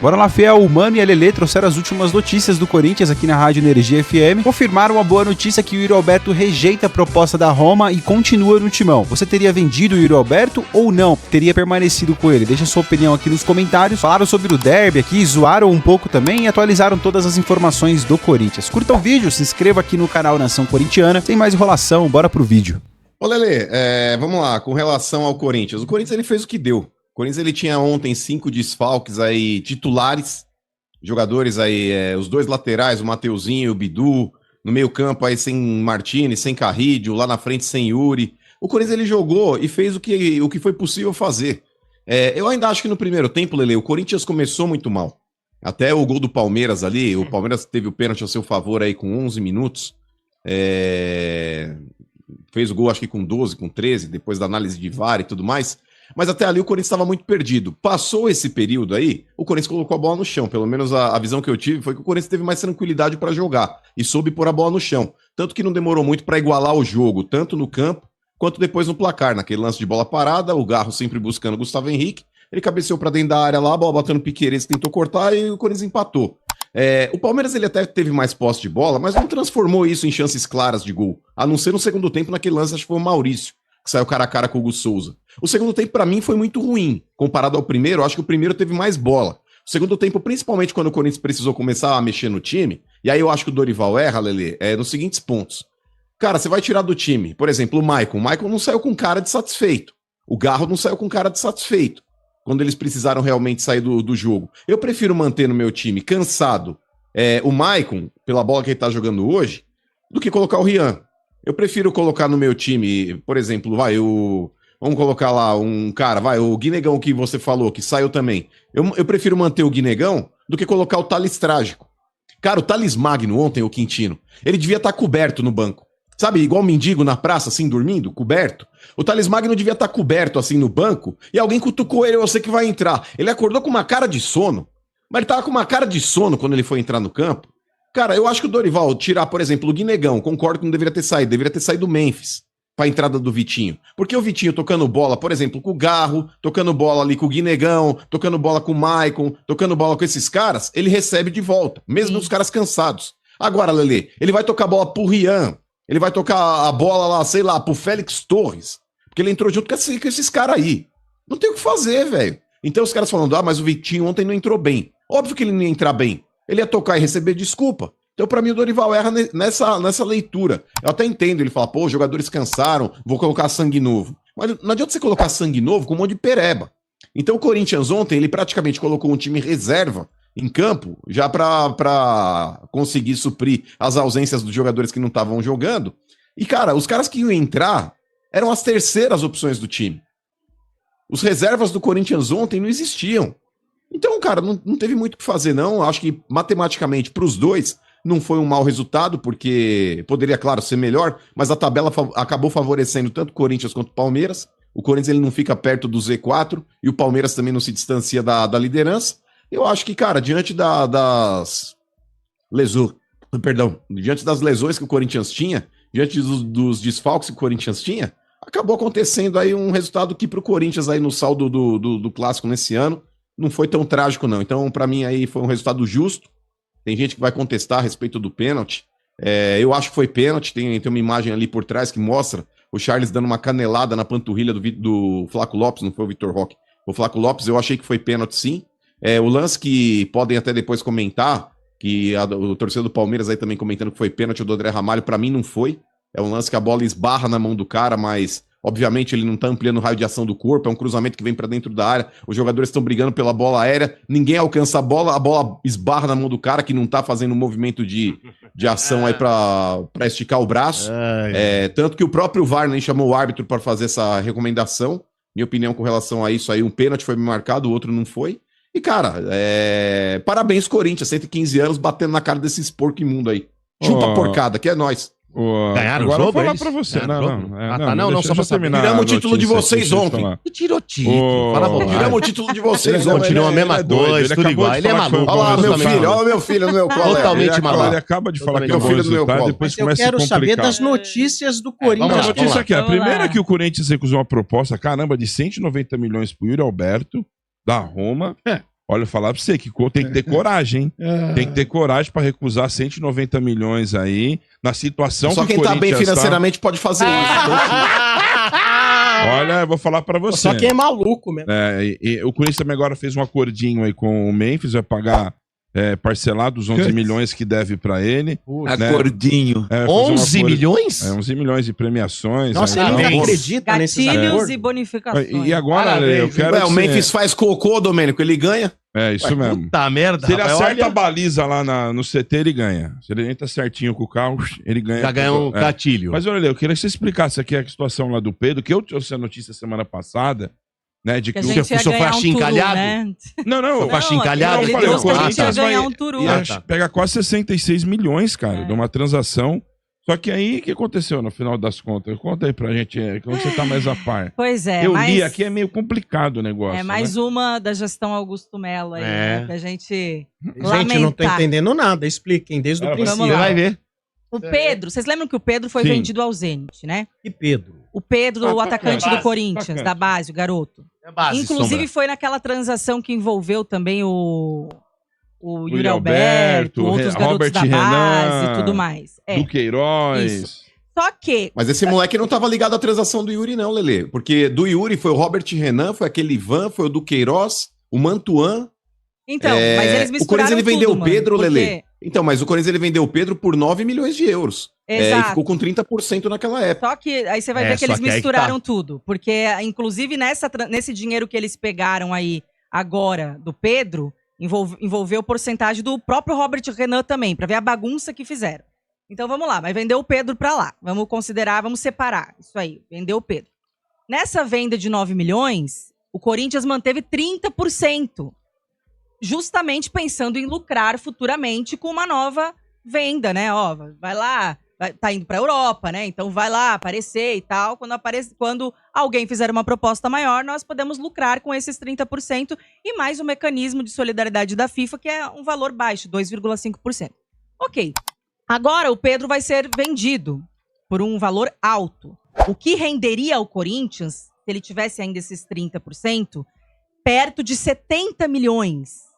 Bora lá, Fiel, o Mano e a Lelê trouxeram as últimas notícias do Corinthians aqui na Rádio Energia FM. Confirmaram uma boa notícia que o Yuri Alberto rejeita a proposta da Roma e continua no timão. Você teria vendido o Yuri Alberto ou não? Teria permanecido com ele? Deixa sua opinião aqui nos comentários. Falaram sobre o derby aqui, zoaram um pouco também e atualizaram todas as informações do Corinthians. Curta o vídeo, se inscreva aqui no canal Nação Corintiana. Sem mais enrolação, bora pro vídeo. Ô Lelê, vamos lá, com relação ao Corinthians. O Corinthians ele fez o que deu. O Corinthians ele tinha ontem 5 desfalques aí titulares, jogadores aí, os 2 laterais, o Mateuzinho e o Bidu, no meio campo aí sem Martínez, sem Carrídio, lá na frente sem Yuri. O Corinthians ele jogou e fez o que foi possível fazer. Eu ainda acho que no primeiro tempo, Lelê, o Corinthians começou muito mal. Até o gol do Palmeiras ali, o Palmeiras teve o pênalti a seu favor aí com 11 minutos. Fez o gol acho que com 12, com 13, depois da análise de VAR e tudo mais. Mas até ali o Corinthians estava muito perdido. Passou esse período aí, o Corinthians colocou a bola no chão. Pelo menos a visão que eu tive foi que o Corinthians teve mais tranquilidade para jogar e soube pôr a bola no chão. Tanto que não demorou muito para igualar o jogo, tanto no campo quanto depois no placar. Naquele lance de bola parada, o Garro sempre buscando o Gustavo Henrique. Ele cabeceou para dentro da área lá, a bola batendo Piquerez, tentou cortar e o Corinthians empatou. O Palmeiras ele até teve mais posse de bola, mas não transformou isso em chances claras de gol. A não ser no segundo tempo, naquele lance, acho que foi o Maurício, que saiu cara a cara com o Hugo Souza. O segundo tempo, para mim, foi muito ruim. Comparado ao primeiro, eu acho que o primeiro teve mais bola. O segundo tempo, principalmente quando o Corinthians precisou começar a mexer no time, e aí eu acho que o Dorival erra, Lelê, nos seguintes pontos. Cara, você vai tirar do time, por exemplo, o Maicon. O Maicon não saiu com cara de satisfeito. O Garro não saiu com cara de satisfeito. Quando eles precisaram realmente sair do jogo. Eu prefiro manter no meu time cansado o Maicon, pela bola que ele tá jogando hoje, do que colocar o Rian. Eu prefiro colocar no meu time, por exemplo, vamos colocar lá um cara, o Guinegão que você falou, que saiu também. Eu prefiro manter o Guinegão do que colocar o Thales Trágico. Cara, o Thales Magno ontem, o Quintino, ele devia estar coberto no banco. Sabe, igual mendigo na praça, assim, dormindo, coberto. O Thales Magno devia estar coberto, assim, no banco, e alguém cutucou ele, você que vai entrar. Ele acordou com uma cara de sono, mas ele tava com uma cara de sono quando ele foi entrar no campo. Cara, eu acho que o Dorival tirar, por exemplo, o Guinegão, concordo que não deveria ter saído o Memphis pra entrada do Vitinho. Porque o Vitinho tocando bola, por exemplo, com o Garro, tocando bola ali com o Guinegão, tocando bola com o Maicon, tocando bola com esses caras, ele recebe de volta, mesmo os caras cansados. Agora, Lelê, ele vai tocar bola pro Rian, ele vai tocar a bola lá, sei lá, pro Félix Torres, porque ele entrou junto com esses caras aí. Não tem o que fazer, velho. Então os caras falando, mas o Vitinho ontem não entrou bem. Óbvio que ele não ia entrar bem. Ele ia tocar e receber desculpa. Então, pra mim, o Dorival erra nessa leitura. Eu até entendo, ele fala, os jogadores cansaram, vou colocar sangue novo. Mas não adianta você colocar sangue novo com um monte de pereba. Então, o Corinthians ontem, ele praticamente colocou um time reserva em campo, já pra conseguir suprir as ausências dos jogadores que não estavam jogando. E, cara, os caras que iam entrar eram as terceiras opções do time. Os reservas do Corinthians ontem não existiam. Então, cara, não teve muito o que fazer, não. Acho que, matematicamente, para os dois, não foi um mau resultado, porque poderia, claro, ser melhor, mas a tabela acabou favorecendo tanto o Corinthians quanto o Palmeiras. O Corinthians ele não fica perto do Z4 e o Palmeiras também não se distancia da liderança. Eu acho que, cara, diante das lesões que o Corinthians tinha, diante dos desfalques que o Corinthians tinha, acabou acontecendo aí um resultado que para o Corinthians aí no saldo do Clássico nesse ano, não foi tão trágico, não. Então, pra mim, aí foi um resultado justo. Tem gente que vai contestar a respeito do pênalti. Eu acho que foi pênalti. Tem uma imagem ali por trás que mostra o Charles dando uma canelada na panturrilha do Flaco Lopes, não foi o Vitor Roque. O Flaco Lopes, eu achei que foi pênalti, sim. O lance que podem até depois comentar, que o torcedor do Palmeiras aí também comentando que foi pênalti do André Ramalho, pra mim não foi. É um lance que a bola esbarra na mão do cara, mas... Obviamente ele não tá ampliando o raio de ação do corpo, é um cruzamento que vem pra dentro da área, os jogadores estão brigando pela bola aérea, ninguém alcança a bola esbarra na mão do cara que não tá fazendo um movimento de ação aí pra esticar o braço. Tanto que o próprio VAR nem chamou o árbitro para fazer essa recomendação. Minha opinião com relação a isso aí, um pênalti foi marcado, o outro não foi. E cara, parabéns Corinthians, 115 anos batendo na cara desses porco imundo aí. Chupa a porcada, que é nóis. Ganharam Agora o jogo, eu vou falar eles? pra você. Não, só pra terminar. Tiramos o título de vocês ontem. E tirou o título. Fala a verdade. Tiramos o título de vocês ontem. Continuou a mesma coisa, tudo igual. Ele é maluco. Olha lá, meu filho no meu colo. Totalmente maluco. Ele acaba de falar que é Meu bom filho do meu resultado, colo. depois Mas eu começa a quero complicar. saber das notícias do A Corinthians. notícia aqui, a Vamos lá. primeira é que o Corinthians recusou uma proposta, caramba, de 190 milhões pro Yuri Alberto, da Roma. Olha, eu falar pra você que tem que ter coragem, hein? Tem que ter coragem pra recusar 190 milhões aí, na situação Só que quem o tá bem Corinthians financeiramente pode fazer isso. Olha, eu vou falar pra você. Só quem é maluco mesmo. E o Corinthians também agora fez um acordinho aí com o Memphis, vai pagar parcelado os 11 milhões que deve pra ele. Acordinho. 11 milhões? 11 milhões de premiações. Nossa, ele nem acredita nesses Gatilhos acordos. e bonificações. E agora, Ale, eu quero O Memphis faz cocô, Domênico, ele ganha. É, isso mesmo. Puta merda. Se ele rapaz, acerta olha, a baliza lá no CT, ele ganha. Se ele entra certinho com o carro, ele ganha. já ganhou um gatilho. Mas olha, eu queria que você explicasse aqui a situação lá do Pedro, que eu trouxe a notícia semana passada, né, de que Que a o... gente ia senhor foi ganhar um achincalhado? turu, né? Não, Foi achincalhado? Ele eu falei, trouxe o que a gente ia Corinthians ganhar vai- um turu. pega quase 66 milhões, cara, É. de uma transação. Só que aí, o que aconteceu no final das contas? Conta aí pra gente, que você tá mais a par. Pois é, Eu mas li aqui, é meio complicado o negócio, é mais né? uma da gestão Augusto Mello aí, né, pra gente lamentar. Gente, não tô entendendo nada. Expliquem desde o Vamos princípio. lá. Você vai ver. O Pedro, vocês lembram que o Pedro foi Sim. vendido ao Zenit, né? E Pedro? O Pedro, o atacante do atacante. Corinthians, Atacante. da base, o garoto. É base, Inclusive Sombra. foi naquela transação que envolveu também o Yuri Yuri Alberto, Alberto, outros garotos Robert da Renan, base e tudo mais. Do Queiroz. Isso. Só que Mas esse moleque não tava ligado à transação do Yuri, não, Lelê. Porque do Yuri foi o Robert Renan, foi aquele Ivan, foi o do Queiroz, o Mantuan. Então, mas eles misturaram O Corinthians ele vendeu tudo, o Pedro, mano, Lelê. Então, mas o Corinthians ele vendeu o Pedro por 9 milhões de euros. E Exato. ficou com 30% naquela época. Só que aí você vai É, ver que só eles que aí que misturaram tá. tudo. Porque, inclusive, nesse dinheiro que eles pegaram aí agora do Pedro, envolveu porcentagem do próprio Robert Renan também, pra ver a bagunça que fizeram. Então vamos lá, mas vendeu o Pedro pra lá. Vamos considerar, vamos separar. Isso aí, vendeu o Pedro. Nessa venda de 9 milhões, o Corinthians manteve 30%. Justamente pensando em lucrar futuramente com uma nova venda, né? Ó, vai lá, tá indo pra Europa, né? Então vai lá aparecer e tal. Quando alguém fizer uma proposta maior, nós podemos lucrar com esses 30% e mais o mecanismo de solidariedade da FIFA, que é um valor baixo, 2,5%. Ok. Agora o Pedro vai ser vendido por um valor alto. O que renderia ao Corinthians, se ele tivesse ainda esses 30%, perto de 70 milhões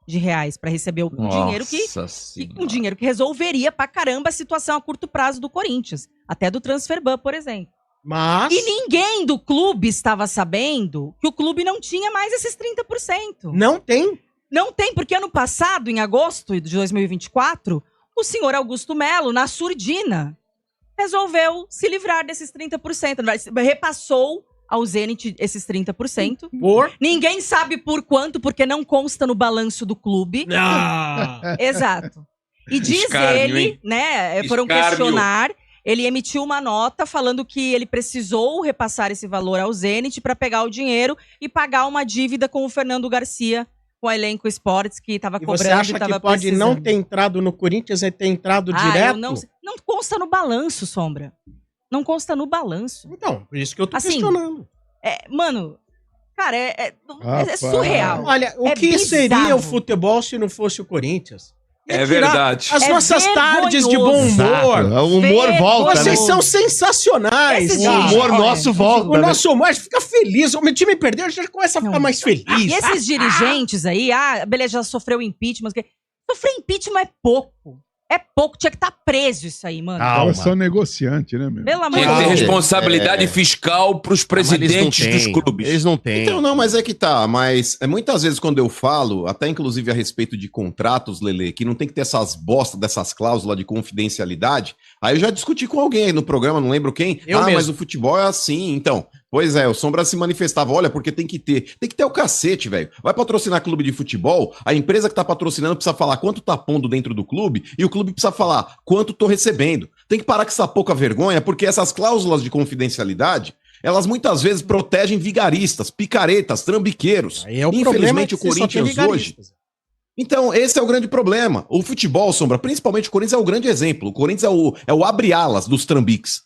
de reais para receber um dinheiro que resolveria pra caramba a situação a curto prazo do Corinthians, até do Transferban, por exemplo. Mas... E ninguém do clube estava sabendo que o clube não tinha mais esses 30%. Não tem? Não tem, porque ano passado, em agosto de 2024, o senhor Augusto Mello, na surdina, resolveu se livrar desses 30%. Repassou ao Zenit esses 30%. Por? Ninguém sabe por quanto, porque não consta no balanço do clube. Exato. E diz Escárnio, ele, hein? né, foram Escárnio. questionar, ele emitiu uma nota falando que ele precisou repassar esse valor ao Zenit para pegar o dinheiro e pagar uma dívida com o Fernando Garcia, com a Elenco Esportes, que estava E cobrando você acha e estava que pode precisando. não ter entrado no Corinthians e ter entrado Eu direto? não consta no balanço, Sombra. Não consta no balanço. Então, por isso que eu tô Assim, questionando. Mano, cara, é Rapaz. surreal. Olha, o é que bizarro. seria o futebol se não fosse o Corinthians? Ia É tirar verdade. As É nossas tardes de bom vergonhoso. humor. O humor volta, né? Vocês são sensacionais. Esses O cara. humor Olha, nosso volta. O né? nosso humor fica feliz. O meu time perdeu, a gente começa a ficar Não. mais feliz. E esses dirigentes aí, beleza, já sofreu impeachment. Sofrer impeachment é pouco. É pouco, tinha que estar preso isso aí, mano. Calma. Elas são negociantes, né, meu? Pelo amor Tinha de que ter Deus. responsabilidade fiscal pros presidentes dos clubes. Eles não têm. Então, não, mas é que tá. Mas muitas vezes quando eu falo, até inclusive a respeito de contratos, Lelê, que não tem que ter essas bostas dessas cláusulas de confidencialidade, aí eu já discuti com alguém aí no programa, não lembro quem. Eu mesmo. Mas o futebol é assim, então. Pois é, o Sombra se manifestava, olha, porque tem que ter o cacete, velho. Vai patrocinar clube de futebol, a empresa que tá patrocinando precisa falar quanto tá pondo dentro do clube e o clube precisa falar quanto tô recebendo. Tem que parar com essa pouca vergonha, porque essas cláusulas de confidencialidade, elas muitas vezes protegem vigaristas, picaretas, trambiqueiros. Aí é o problema Infelizmente é o que você só tem Corinthians hoje... vigaristas. Então, esse é o grande problema. O futebol, Sombra, principalmente o Corinthians é o grande exemplo. O Corinthians é o abre-alas dos trambiques.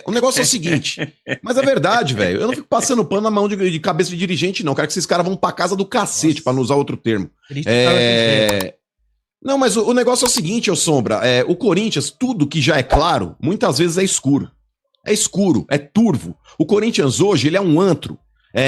O negócio é o seguinte, mas é verdade, velho. Eu não fico passando pano na mão de cabeça de dirigente, não. Quero que esses caras vão pra casa do cacete, pra não usar outro termo. Triste, cara, tem jeito. Não, mas o negócio é o seguinte, ô Sombra. O Corinthians, tudo que já é claro, muitas vezes é escuro. É escuro, é turvo. O Corinthians hoje, ele é um antro.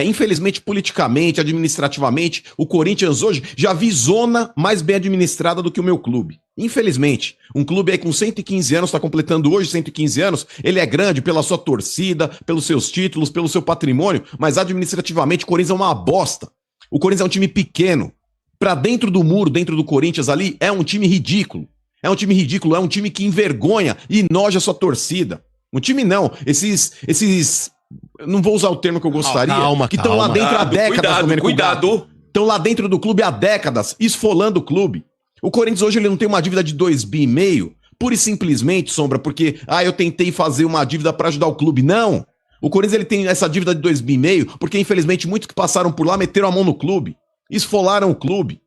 Infelizmente, politicamente, administrativamente, o Corinthians hoje já vi zona mais bem administrada do que o meu clube. Infelizmente, um clube aí com 115 anos, está completando hoje 115 anos, ele é grande pela sua torcida, pelos seus títulos, pelo seu patrimônio, mas administrativamente o Corinthians é uma bosta. O Corinthians é um time pequeno. Pra dentro do muro, dentro do Corinthians ali, é um time ridículo. É um time ridículo, é um time que envergonha e enoja a sua torcida. Um time não, esses não vou usar o termo que eu gostaria, que estão lá dentro há décadas. Cuidado. Estão lá dentro do clube há décadas, esfolando o clube. O Corinthians hoje ele não tem uma dívida de 2,5 bi, pura e simplesmente, Sombra, porque eu tentei fazer uma dívida para ajudar o clube. Não! O Corinthians ele tem essa dívida de 2,5 bi, porque infelizmente muitos que passaram por lá meteram a mão no clube, esfolaram o clube.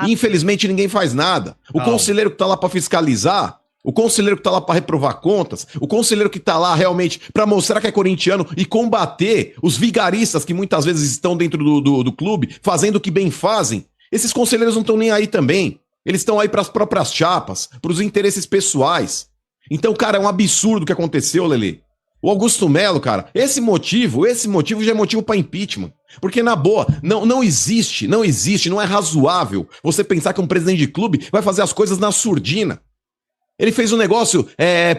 E, infelizmente ninguém faz nada. O conselheiro que tá lá para fiscalizar, o conselheiro que tá lá para reprovar contas, o conselheiro que tá lá realmente para mostrar que é corintiano e combater os vigaristas que muitas vezes estão dentro do clube, fazendo o que bem fazem, esses conselheiros não estão nem aí também. Eles estão aí para as próprias chapas, para os interesses pessoais. Então, cara, é um absurdo o que aconteceu, Lelê. O Augusto Melo, cara, esse motivo já é motivo para impeachment. Porque, na boa, não existe, não é razoável você pensar que um presidente de clube vai fazer as coisas na surdina. Ele fez um negócio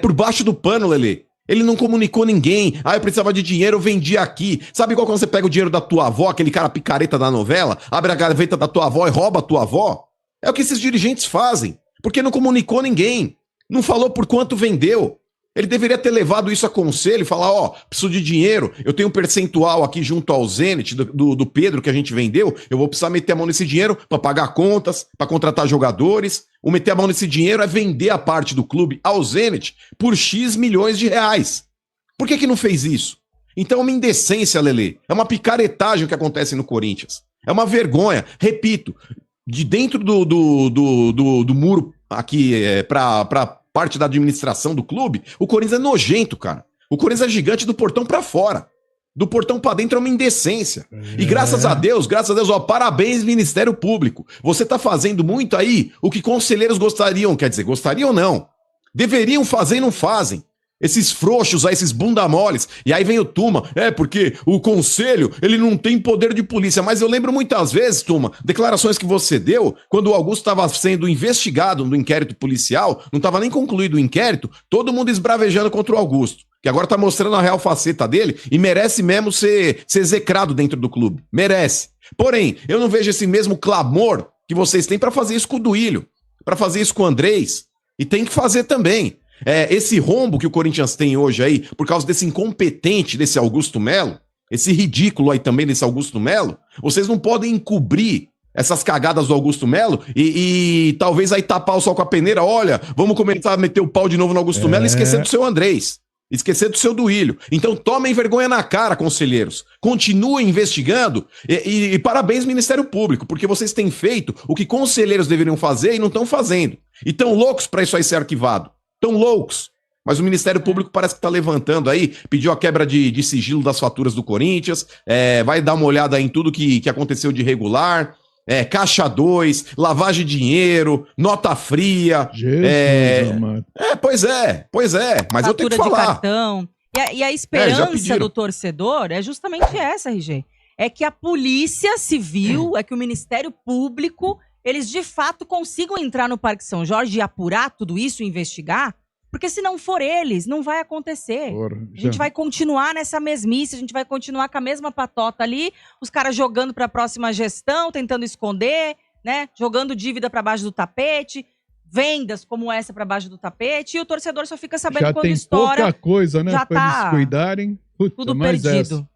por baixo do pano, Lelê. Ele não comunicou ninguém. Eu precisava de dinheiro, eu vendi aqui. Sabe igual quando você pega o dinheiro da tua avó, aquele cara picareta da novela, abre a gaveta da tua avó e rouba a tua avó? É o que esses dirigentes fazem, porque não comunicou ninguém, não falou por quanto vendeu. Ele deveria ter levado isso a conselho e falar, preciso de dinheiro, eu tenho um percentual aqui junto ao Zenit, do Pedro que a gente vendeu, eu vou precisar meter a mão nesse dinheiro para pagar contas, para contratar jogadores. O meter a mão nesse dinheiro é vender a parte do clube ao Zenit por X milhões de reais. Por que não fez isso? Então é uma indecência, Lelê, é uma picaretagem o que acontece no Corinthians. É uma vergonha, repito, de dentro do muro aqui pra parte da administração do clube, o Corinthians é nojento, cara. O Corinthians é gigante do portão pra fora. Do portão pra dentro é uma indecência. E graças a Deus, parabéns, Ministério Público. Você tá fazendo muito aí o que conselheiros gostariam, quer dizer, gostariam não. Deveriam fazer e não fazem. Esses frouxos aí, esses bunda moles. E aí vem o Tuma, porque o conselho, ele não tem poder de polícia. Mas eu lembro muitas vezes, Tuma, declarações que você deu, quando o Augusto estava sendo investigado no inquérito policial, não estava nem concluído o inquérito, todo mundo esbravejando contra o Augusto, que agora tá mostrando a real faceta dele e merece mesmo ser execrado dentro do clube. Merece. Porém, eu não vejo esse mesmo clamor que vocês têm para fazer isso com o Duílio, para fazer isso com o Andrés, e tem que fazer também. Esse rombo que o Corinthians tem hoje aí, por causa desse incompetente, desse Augusto Melo, esse ridículo aí também desse Augusto Melo, vocês não podem encobrir essas cagadas do Augusto Melo e talvez aí tapar o sol com a peneira. Olha, vamos começar a meter o pau de novo no Augusto Melo e esquecer do seu Andrés, esquecer do seu Duílio. Então tomem vergonha na cara, conselheiros. Continuem investigando e parabéns, Ministério Público, porque vocês têm feito o que conselheiros deveriam fazer e não estão fazendo. E tão loucos para isso aí ser arquivado. Tão loucos. Mas o Ministério Público parece que tá levantando aí, pediu a quebra de sigilo das faturas do Corinthians, vai dar uma olhada em tudo que aconteceu de irregular, Caixa 2, lavagem de dinheiro, nota fria. Jesus, amado. Pois é, mas eu tenho que falar. Fatura de cartão. E a esperança do torcedor é justamente essa, RG. É que a Polícia Civil, é que o Ministério Público, eles de fato consigam entrar no Parque São Jorge e apurar tudo isso, investigar, porque se não for eles, não vai acontecer. A gente vai continuar nessa mesmice, a gente vai continuar com a mesma patota ali, os caras jogando para a próxima gestão, tentando esconder, né? Jogando dívida para baixo do tapete, vendas como essa para baixo do tapete, e o torcedor só fica sabendo já quando tem estoura. Pouca coisa, né? Já pra eles cuidarem. Puta, tudo perdido. Essa.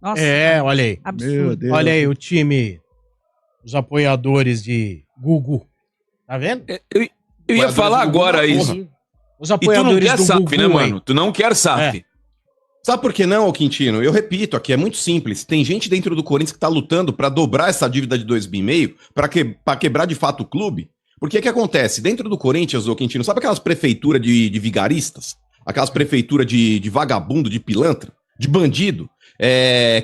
Nossa, olha aí. Absurdo. Olha aí o time, os apoiadores de Gugu. Tá vendo? Eu ia falar agora isso. Os apoiadores do SAF, Gugu, né, mano? Tu não quer SAF. Sabe por que não, Quintino? Eu repito aqui, é muito simples. Tem gente dentro do Corinthians que tá lutando pra dobrar essa dívida de 2,5 bi pra quebrar de fato o clube. Porque o que acontece? Dentro do Corinthians, ô Quintino, sabe aquelas prefeituras de vigaristas? Aquelas prefeituras de vagabundo, de pilantra, de bandido,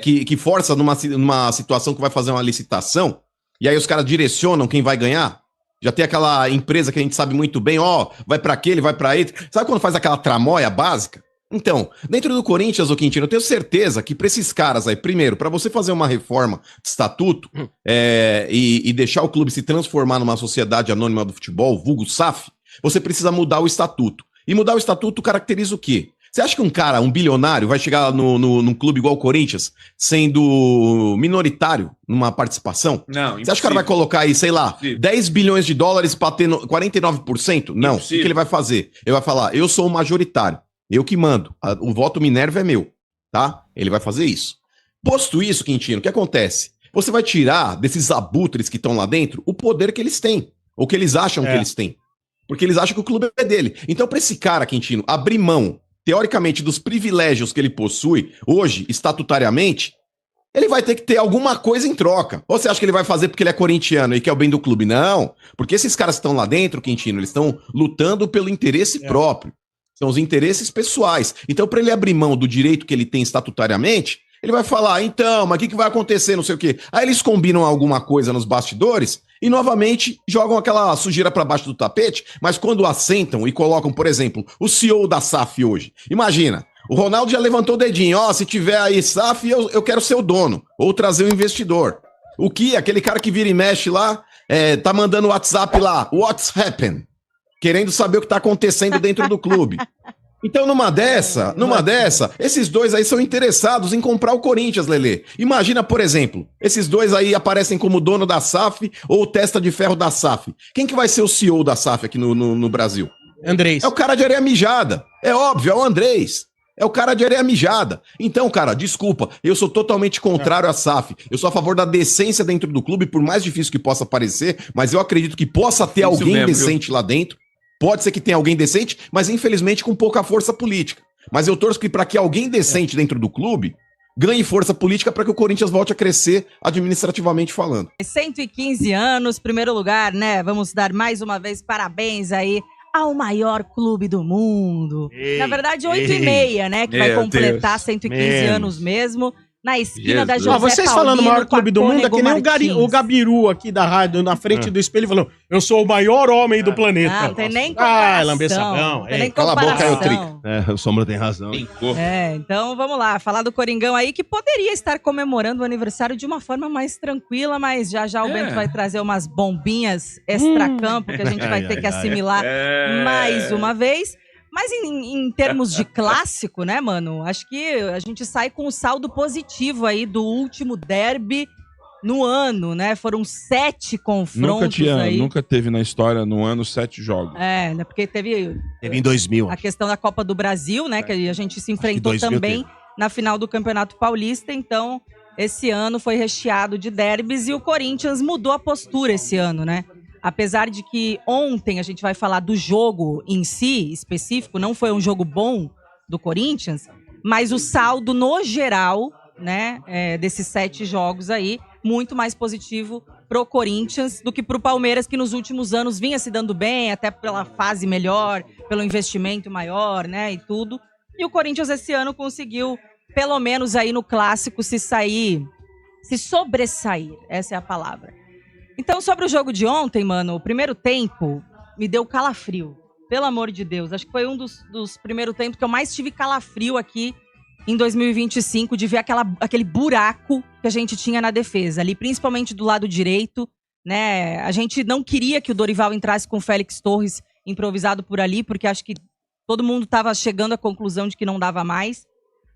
que força numa situação que vai fazer uma licitação, e aí os caras direcionam quem vai ganhar? Já tem aquela empresa que a gente sabe muito bem, vai pra aquele, vai pra ele. Sabe quando faz aquela tramóia básica? Então, dentro do Corinthians, ô Quintino, eu tenho certeza que para esses caras aí, primeiro, para você fazer uma reforma de estatuto e deixar o clube se transformar numa sociedade anônima do futebol, vulgo SAF, você precisa mudar o estatuto. E mudar o estatuto caracteriza o quê? Você acha que um cara, um bilionário, vai chegar num clube igual o Corinthians, sendo minoritário numa participação? Não, Você acha que o cara vai colocar aí, sei lá, 10 bilhões de dólares para ter 49%? Não. O que ele vai fazer? Ele vai falar, eu sou o majoritário. Eu que mando. O voto Minerva é meu, tá? Ele vai fazer isso. Posto isso, Quintino, o que acontece? Você vai tirar desses abutres que estão lá dentro o poder que eles têm. Ou que eles acham que eles têm. Porque eles acham que o clube é dele. Então, para esse cara, Quintino, abrir mão, teoricamente, dos privilégios que ele possui, hoje, estatutariamente, ele vai ter que ter alguma coisa em troca. Ou você acha que ele vai fazer porque ele é corintiano e quer o bem do clube? Não. Porque esses caras que estão lá dentro, Quintino, eles estão lutando pelo interesse próprio. São os interesses pessoais. Então, para ele abrir mão do direito que ele tem estatutariamente, ele vai falar, então, mas o que vai acontecer, não sei o quê. Aí eles combinam alguma coisa nos bastidores e, novamente, jogam aquela sujeira para baixo do tapete, mas quando assentam e colocam, por exemplo, o CEO da SAF hoje. Imagina, o Ronaldo já levantou o dedinho, se tiver aí SAF, eu quero ser o dono, ou trazer o investidor. O que? Aquele cara que vira e mexe lá, tá mandando o WhatsApp lá, what's happened? Querendo saber o que tá acontecendo dentro do clube. Então, numa dessa, esses dois aí são interessados em comprar o Corinthians, Lelê. Imagina, por exemplo, esses dois aí aparecem como dono da SAF ou testa de ferro da SAF. Quem que vai ser o CEO da SAF aqui no Brasil? Andrés. É o cara de areia mijada. É óbvio, é o Andrés. É o cara de areia mijada. Então, cara, desculpa, eu sou totalmente contrário à SAF. Eu sou a favor da decência dentro do clube, por mais difícil que possa parecer, mas eu acredito que possa ter alguém decente lá dentro. Pode ser que tenha alguém decente, mas infelizmente com pouca força política. Mas eu torço para que alguém decente dentro do clube ganhe força política para que o Corinthians volte a crescer administrativamente falando. 115 anos, primeiro lugar, né? Vamos dar mais uma vez parabéns aí ao maior clube do mundo. Na verdade, 8,5, né? Que vai completar 115 anos mesmo. Na esquina da José vocês Paulino, falando maior clube do mundo, é que nem o Gabiru aqui da rádio, na frente do espelho, falou, eu sou o maior homem do planeta. Não tem nem comparação. lamber sabão. Tem nem Cala a boca aí, o Trica. O Sombra tem razão. Então vamos lá, falar do Coringão aí, que poderia estar comemorando o aniversário de uma forma mais tranquila, mas já o Bento vai trazer umas bombinhas extracampo que a gente vai ter que assimilar mais uma vez. Mas em termos de clássico, né, mano? Acho que a gente sai com o saldo positivo aí do último derby no ano, né? Foram 7 confrontos Nunca teve na história no ano 7 jogos. né? Porque teve em 2000. a questão da Copa do Brasil, né? Que a gente se enfrentou também na final do Campeonato Paulista. Então, esse ano foi recheado de derbys e o Corinthians mudou a postura esse ano, né? Apesar de que ontem a gente vai falar do jogo em si, específico, não foi um jogo bom do Corinthians, mas o saldo no geral, né, desses 7 jogos aí, muito mais positivo pro Corinthians do que pro Palmeiras, que nos últimos anos vinha se dando bem, até pela fase melhor, pelo investimento maior, né, e tudo. E o Corinthians esse ano conseguiu, pelo menos aí no clássico, se sobressair, essa é a palavra. Então, sobre o jogo de ontem, mano, o primeiro tempo me deu calafrio. Pelo amor de Deus. Acho que foi um dos primeiros tempos que eu mais tive calafrio aqui em 2025, de ver aquele buraco que a gente tinha na defesa ali, principalmente do lado direito, né? A gente não queria que o Dorival entrasse com o Félix Torres improvisado por ali, porque acho que todo mundo estava chegando à conclusão de que não dava mais.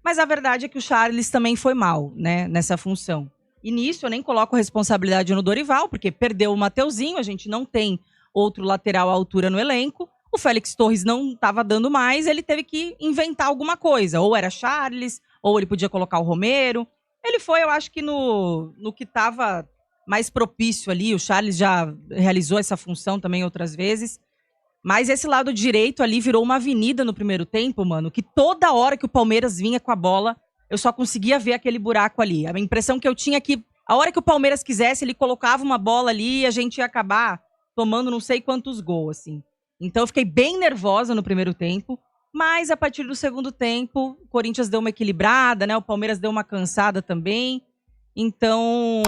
Mas a verdade é que o Charles também foi mal, né, nessa função. E nisso eu nem coloco responsabilidade no Dorival, porque perdeu o Mateuzinho, a gente não tem outro lateral à altura no elenco. O Félix Torres não estava dando mais, ele teve que inventar alguma coisa. Ou era Charles, ou ele podia colocar o Romero. Ele foi, eu acho que no que estava mais propício ali. O Charles já realizou essa função também outras vezes. Mas esse lado direito ali virou uma avenida no primeiro tempo, mano, que toda hora que o Palmeiras vinha com a bola, eu só conseguia ver aquele buraco ali. A impressão que eu tinha é que a hora que o Palmeiras quisesse, ele colocava uma bola ali e a gente ia acabar tomando não sei quantos gols, assim. Então eu fiquei bem nervosa no primeiro tempo, mas a partir do segundo tempo, o Corinthians deu uma equilibrada, né? O Palmeiras deu uma cansada também. Então,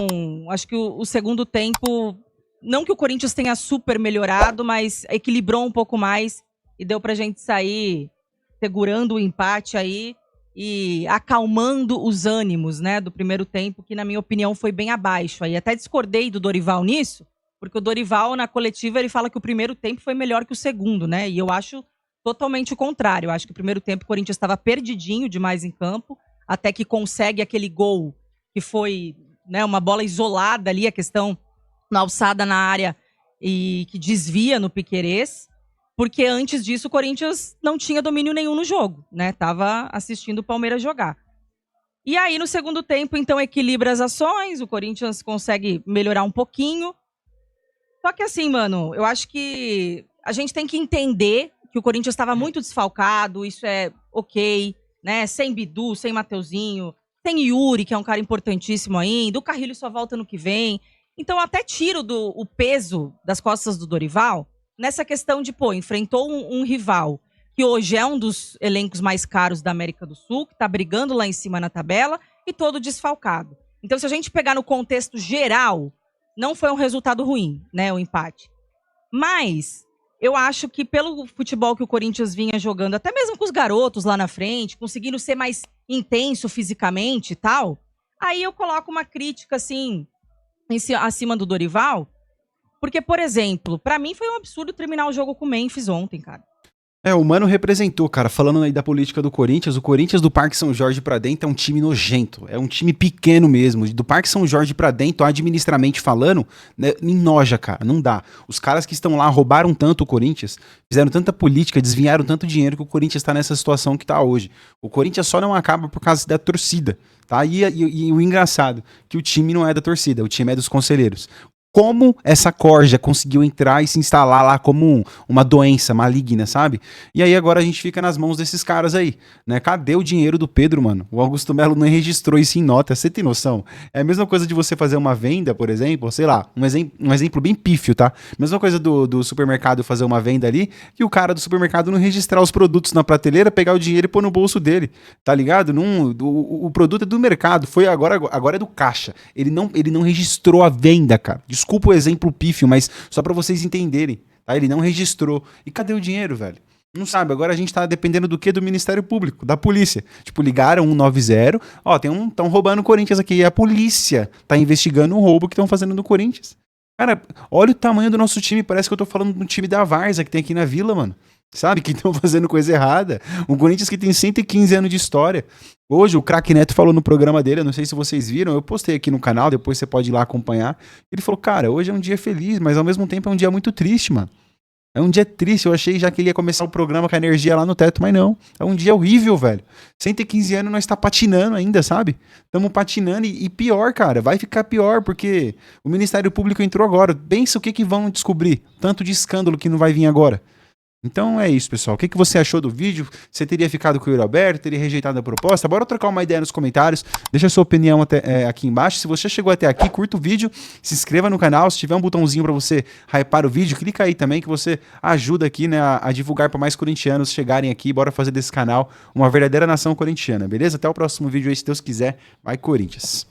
acho que o segundo tempo, não que o Corinthians tenha super melhorado, mas equilibrou um pouco mais e deu pra gente sair segurando o empate aí e acalmando os ânimos, né, do primeiro tempo, que na minha opinião foi bem abaixo. Aí até discordei do Dorival nisso, porque o Dorival na coletiva ele fala que o primeiro tempo foi melhor que o segundo, né? E eu acho totalmente o contrário. Eu acho que o primeiro tempo o Corinthians estava perdidinho demais em campo, até que consegue aquele gol que foi, né, uma bola isolada ali, a questão na alçada na área e que desvia no Piquerez. Porque antes disso o Corinthians não tinha domínio nenhum no jogo, né? Tava assistindo o Palmeiras jogar. E aí no segundo tempo, então, equilibra as ações, o Corinthians consegue melhorar um pouquinho. Só que assim, mano, eu acho que a gente tem que entender que o Corinthians estava muito desfalcado, isso é ok, né? Sem Bidu, sem Mateuzinho, sem Yuri, que é um cara importantíssimo ainda, o Carrilho só volta no que vem. Então até tiro o peso das costas do Dorival nessa questão de, enfrentou um rival que hoje é um dos elencos mais caros da América do Sul, que tá brigando lá em cima na tabela e todo desfalcado. Então, se a gente pegar no contexto geral, não foi um resultado ruim, né, o empate. Mas eu acho que pelo futebol que o Corinthians vinha jogando, até mesmo com os garotos lá na frente, conseguindo ser mais intenso fisicamente e tal, aí eu coloco uma crítica, assim, acima do Dorival. Porque, por exemplo, pra mim foi um absurdo terminar o jogo com o Memphis ontem, cara. O Mano representou, cara, falando aí da política do Corinthians, o Corinthians do Parque São Jorge pra dentro é um time nojento, é um time pequeno mesmo, do Parque São Jorge pra dentro, administramente falando, né, enoja, cara, não dá. Os caras que estão lá roubaram tanto o Corinthians, fizeram tanta política, desviaram tanto dinheiro que o Corinthians tá nessa situação que tá hoje. O Corinthians só não acaba por causa da torcida, tá? E o engraçado, que o time não é da torcida, o time é dos conselheiros. Como essa corja conseguiu entrar e se instalar lá como uma doença maligna, sabe? E aí agora a gente fica nas mãos desses caras aí, né? Cadê o dinheiro do Pedro, mano? O Augusto Melo não registrou isso em nota, você tem noção? É a mesma coisa de você fazer uma venda, por exemplo, sei lá, um exemplo bem pífio, tá? Mesma coisa do supermercado fazer uma venda ali, que o cara do supermercado não registrar os produtos na prateleira, pegar o dinheiro e pôr no bolso dele, tá ligado? O produto é do mercado, foi agora é do caixa. Ele não registrou a venda, cara. Desculpa o exemplo pífio, mas só pra vocês entenderem, tá? Ele não registrou. E cadê o dinheiro, velho? Não sabe, agora a gente tá dependendo do quê? Do Ministério Público, da polícia. Tipo, ligaram 190, tão roubando o Corinthians aqui, e a polícia tá investigando o roubo que estão fazendo no Corinthians. Cara, olha o tamanho do nosso time, parece que eu tô falando do time da Várzea que tem aqui na Vila, mano. Sabe, que estão fazendo coisa errada. O Corinthians que tem 115 anos de história. Hoje o Craque Neto falou no programa dele, eu não sei se vocês viram, eu postei aqui no canal, depois você pode ir lá acompanhar. Ele falou, cara, hoje é um dia feliz, mas ao mesmo tempo é um dia muito triste, mano. É um dia triste, eu achei já que ele ia começar o programa com a energia lá no teto, mas não. É um dia horrível, velho. 115 anos nós tá patinando ainda, sabe? Estamos patinando e pior, cara, vai ficar pior, porque o Ministério Público entrou agora. Pensa o que vão descobrir, tanto de escândalo que não vai vir agora. Então é isso, pessoal. O que você achou do vídeo? Você teria ficado com o Yuri Alberto? Teria rejeitado a proposta? Bora trocar uma ideia nos comentários. Deixa a sua opinião aqui embaixo. Se você chegou até aqui, curta o vídeo, se inscreva no canal. Se tiver um botãozinho para você hypar o vídeo, clica aí também que você ajuda aqui, né, a divulgar para mais corintianos chegarem aqui. Bora fazer desse canal uma verdadeira nação corintiana, beleza? Até o próximo vídeo aí, se Deus quiser. Vai, Corinthians!